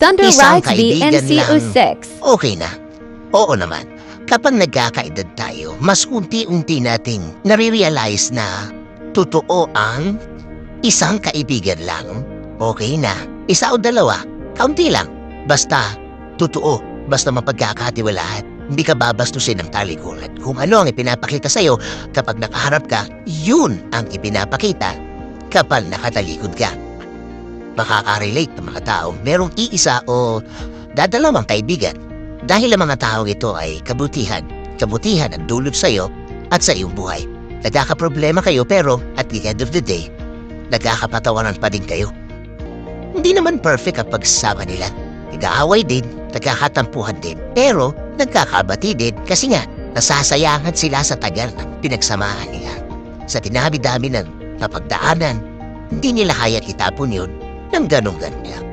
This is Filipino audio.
Thunder Isang Rides kaibigan BNCO6. okay na. Oo naman, kapag nagkakaedad tayo, mas unti-unti nating nare-realize na totoo ang isang kaibigan lang. Okay na. Isa o dalawa, kaunti lang. Basta, totoo. Basta mapagkakatiwalaan. Hindi ka babastusin ng talikuran. Kung ano ang ipinapakita sa'yo kapag nakaharap ka, yun ang ipinapakita kapag nakatalikod ka. Makaka-relate ng mga tao merong iisa o dadalawang kaibigan dahil ang mga tao ito ay kabutihan ang dulot sa'yo at sa iyong buhay. Nagkakaproblema kayo pero at the end of the day, nagkakapatawanan pa din kayo. Hindi naman perfect ang pagsasama nila. Nag-aaway din, nagkakatampuhan din, pero nagkakabati din kasi nga nasasayangan sila sa tagal ng pinagsamahan nila. Sa dinami-dami ng napagdaanan, hindi nila kaya itapon yun ng ganong-ganyan.